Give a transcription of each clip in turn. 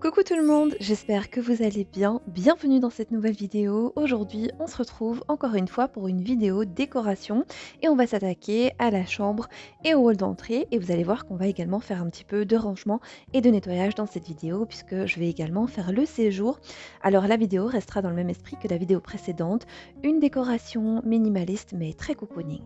Coucou tout le monde, j'espère que vous allez bien. Bienvenue dans cette nouvelle vidéo. Aujourd'hui, on se retrouve encore une fois pour une vidéo décoration et on va s'attaquer à la chambre et au hall d'entrée et vous allez voir qu'on va également faire un petit peu de rangement et de nettoyage dans cette vidéo puisque je vais également faire le séjour. Alors la vidéo restera dans le même esprit que la vidéo précédente, une décoration minimaliste mais très cocooning.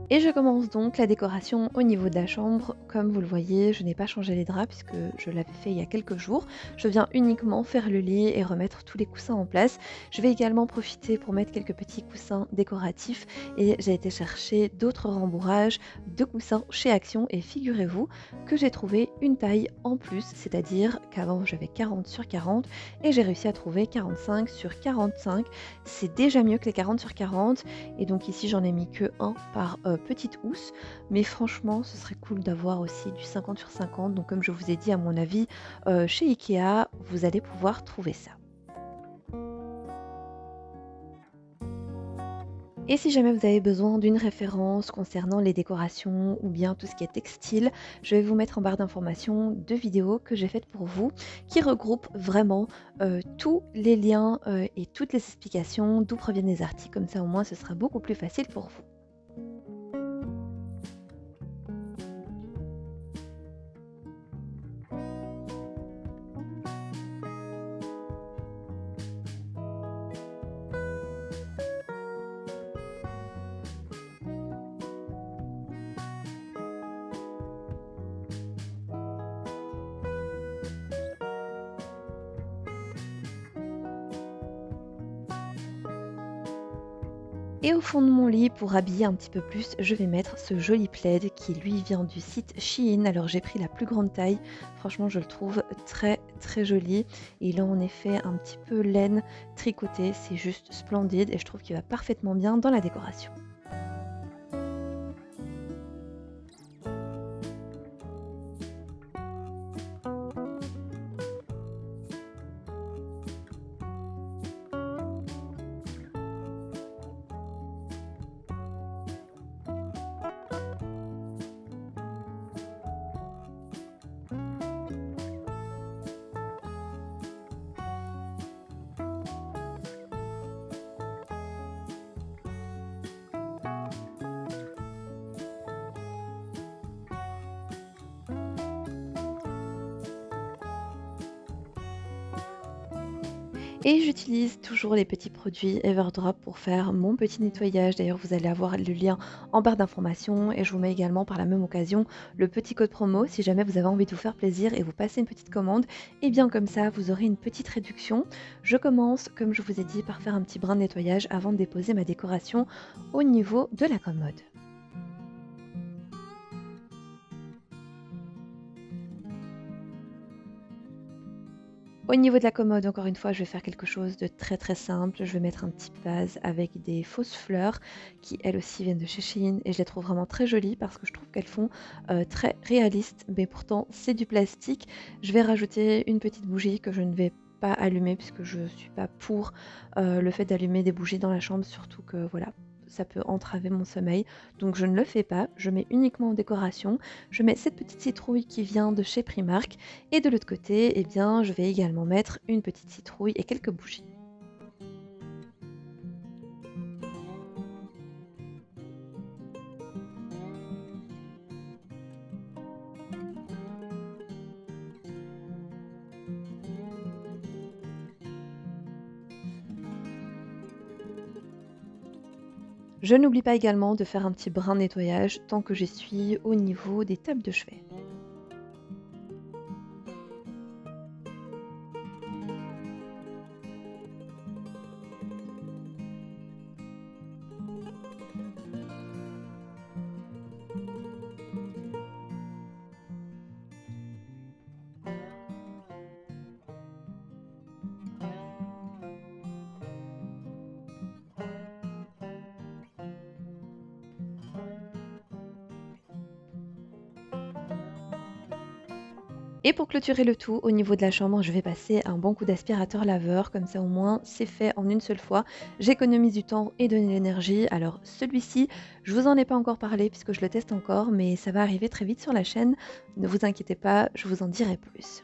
Et je commence donc la décoration au niveau de la chambre. Comme vous le voyez, je n'ai pas changé les draps puisque je l'avais fait il y a quelques jours. Je viens uniquement faire le lit et remettre tous les coussins en place. Je vais également profiter pour mettre quelques petits coussins décoratifs et j'ai été chercher d'autres rembourrages de coussins chez Action et figurez-vous que j'ai trouvé une taille en plus, c'est-à-dire qu'avant j'avais 40 sur 40 et j'ai réussi à trouver 45 sur 45. C'est déjà mieux que les 40 sur 40 et donc ici j'en ai mis que un par petite housse, mais franchement ce serait cool d'avoir aussi du 50 sur 50, donc comme je vous ai dit à mon avis, chez Ikea, vous allez pouvoir trouver ça. Et si jamais vous avez besoin d'une référence concernant les décorations ou bien tout ce qui est textile, je vais vous mettre en barre d'informations 2 vidéos que j'ai faites pour vous qui regroupent vraiment, tous les liens, et toutes les explications d'où proviennent les articles, comme ça au moins ce sera beaucoup plus facile pour vous. Et au fond de mon lit, pour habiller un petit peu plus, je vais mettre ce joli plaid qui lui vient du site Shein. Alors j'ai pris la plus grande taille, franchement je le trouve très très joli. Il a en effet un petit peu laine tricotée, c'est juste splendide et je trouve qu'il va parfaitement bien dans la décoration. Et j'utilise toujours les petits produits Everdrop pour faire mon petit nettoyage. D'ailleurs, vous allez avoir le lien en barre d'informations et je vous mets également par la même occasion le petit code promo si jamais vous avez envie de vous faire plaisir et vous passez une petite commande. Et bien comme ça, vous aurez une petite réduction. Je commence, comme je vous ai dit, par faire un petit brin de nettoyage avant de déposer ma décoration au niveau de la commode. Au niveau de la commode, encore une fois, je vais faire quelque chose de très très simple. Je vais mettre un petit vase avec des fausses fleurs qui elles aussi viennent de chez Shein et je les trouve vraiment très jolies parce que je trouve qu'elles font très réalistes, mais pourtant c'est du plastique. Je vais rajouter une petite bougie que je ne vais pas allumer puisque je suis pas pour le fait d'allumer des bougies dans la chambre, surtout que voilà, ça peut entraver mon sommeil. Donc je ne le fais pas, je mets uniquement en décoration. Je mets cette petite citrouille qui vient de chez Primark et de l'autre côté, eh bien, je vais également mettre une petite citrouille et quelques bougies. Je n'oublie pas également de faire un petit brin de nettoyage tant que j'y suis au niveau des tables de chevet. Et pour clôturer le tout, au niveau de la chambre, je vais passer un bon coup d'aspirateur laveur, comme ça au moins c'est fait en une seule fois. J'économise du temps et de l'énergie. Alors celui-ci, je vous en ai pas encore parlé puisque je le teste encore, mais ça va arriver très vite sur la chaîne. Ne vous inquiétez pas, je vous en dirai plus.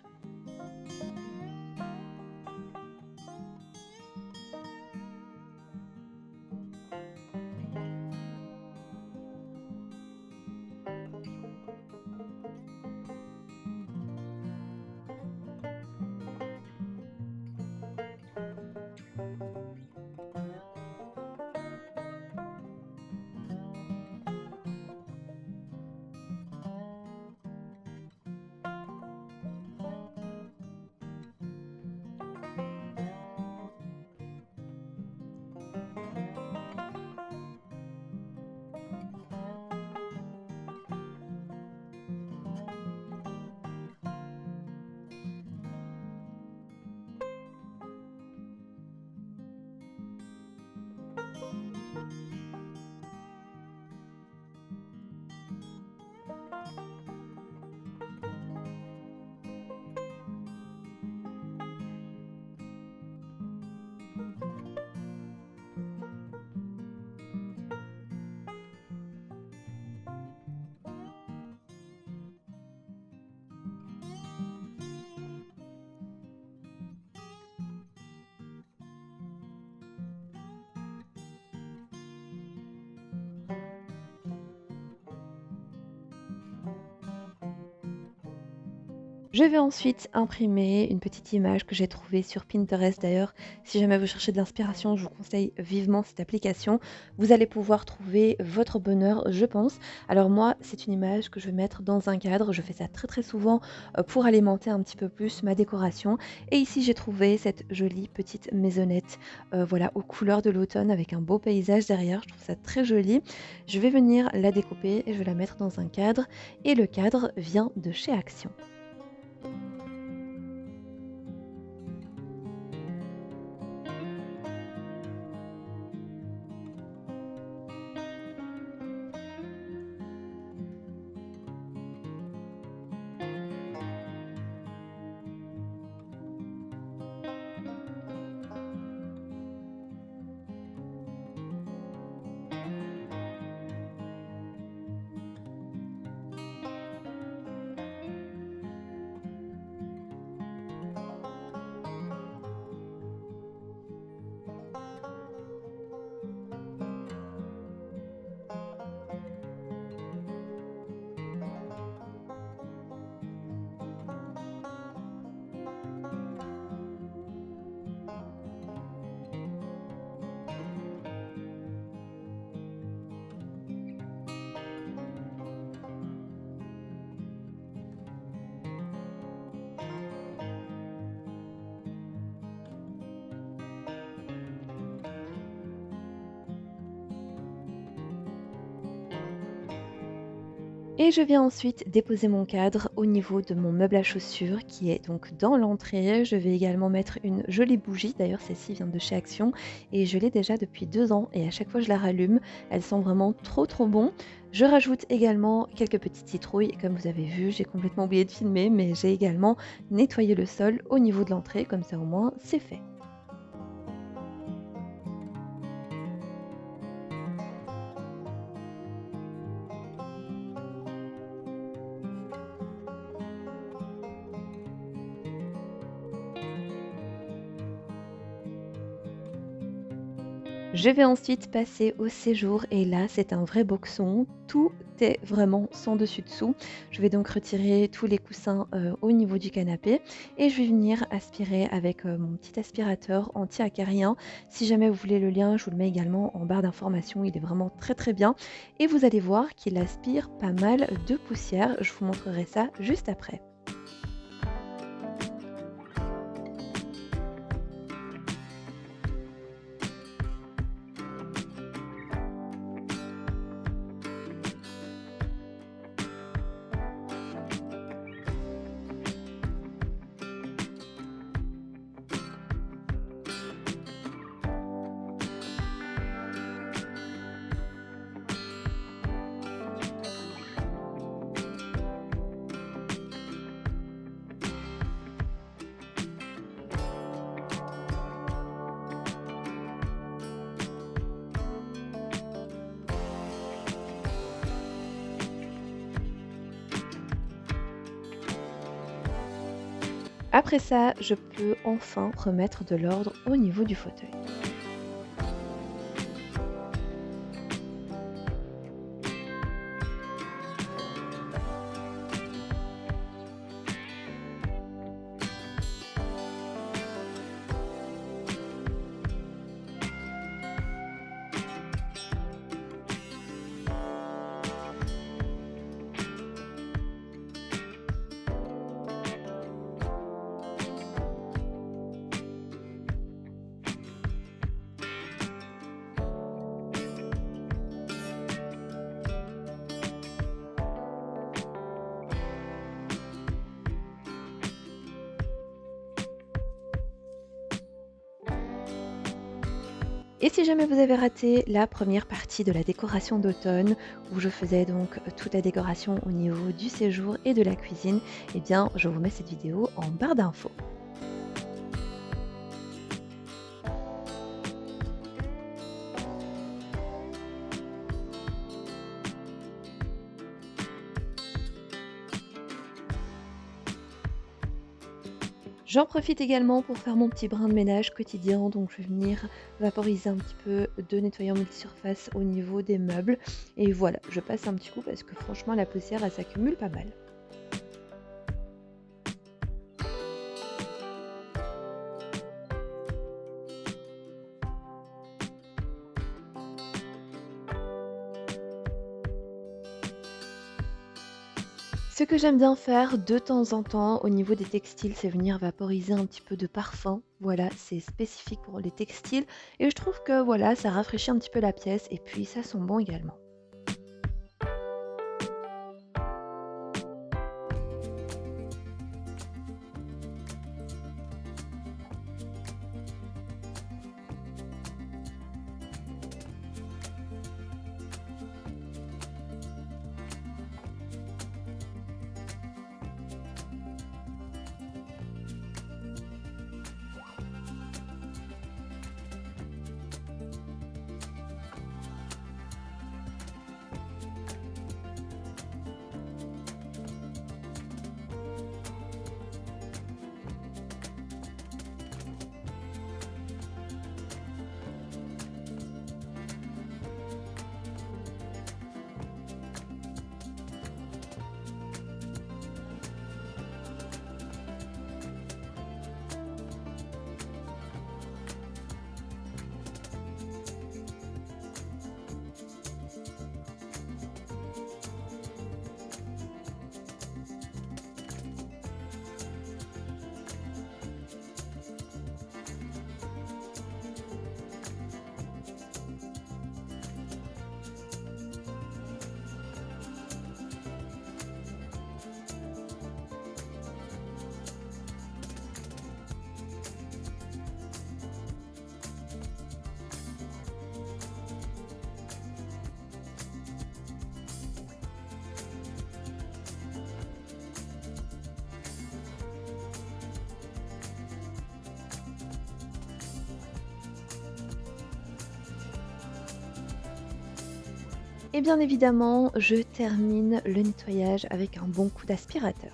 Je vais ensuite imprimer une petite image que j'ai trouvée sur Pinterest d'ailleurs. Si jamais vous cherchez de l'inspiration, je vous conseille vivement cette application. Vous allez pouvoir trouver votre bonheur, je pense. Alors moi, c'est une image que je vais mettre dans un cadre. Je fais ça très très souvent pour alimenter un petit peu plus ma décoration. Et ici, j'ai trouvé cette jolie petite maisonnette, voilà, aux couleurs de l'automne avec un beau paysage derrière. Je trouve ça très joli. Je vais venir la découper et je vais la mettre dans un cadre. Et le cadre vient de chez Action. Et je viens ensuite déposer mon cadre au niveau de mon meuble à chaussures qui est donc dans l'entrée. Je vais également mettre une jolie bougie, d'ailleurs celle-ci vient de chez Action et je l'ai déjà depuis 2 ans et à chaque fois que je la rallume, elle sent vraiment trop trop bon. Je rajoute également quelques petites citrouilles et comme vous avez vu, j'ai complètement oublié de filmer mais j'ai également nettoyé le sol au niveau de l'entrée, comme ça au moins c'est fait. Je vais ensuite passer au séjour et là, c'est un vrai boxon. Tout est vraiment sans dessus-dessous. Je vais donc retirer tous les coussins au niveau du canapé et je vais venir aspirer avec mon petit aspirateur anti-acarien. Si jamais vous voulez le lien, je vous le mets également en barre d'informations. Il est vraiment très très bien et vous allez voir qu'il aspire pas mal de poussière. Je vous montrerai ça juste après. Après ça, je peux enfin remettre de l'ordre au niveau du fauteuil. Et si jamais vous avez raté la première partie de la décoration d'automne, où je faisais donc toute la décoration au niveau du séjour et de la cuisine, eh bien je vous mets cette vidéo en barre d'infos. J'en profite également pour faire mon petit brin de ménage quotidien, donc je vais venir vaporiser un petit peu de nettoyant multisurface au niveau des meubles. Et voilà, je passe un petit coup parce que franchement la poussière elle s'accumule pas mal. Ce que j'aime bien faire de temps en temps au niveau des textiles, c'est venir vaporiser un petit peu de parfum. Voilà, c'est spécifique pour les textiles et je trouve que voilà, ça rafraîchit un petit peu la pièce et puis ça sent bon également. Et bien évidemment, je termine le nettoyage avec un bon coup d'aspirateur.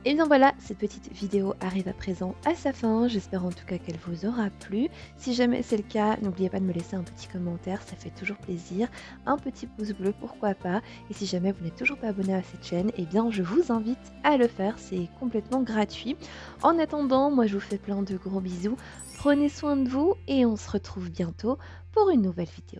Et bien voilà, cette petite vidéo arrive à présent à sa fin. J'espère en tout cas qu'elle vous aura plu. Si jamais c'est le cas, n'oubliez pas de me laisser un petit commentaire, ça fait toujours plaisir. Un petit pouce bleu, pourquoi pas. Et si jamais vous n'êtes toujours pas abonné à cette chaîne, eh bien je vous invite à le faire, c'est complètement gratuit. En attendant, moi je vous fais plein de gros bisous. Prenez soin de vous et on se retrouve bientôt pour une nouvelle vidéo.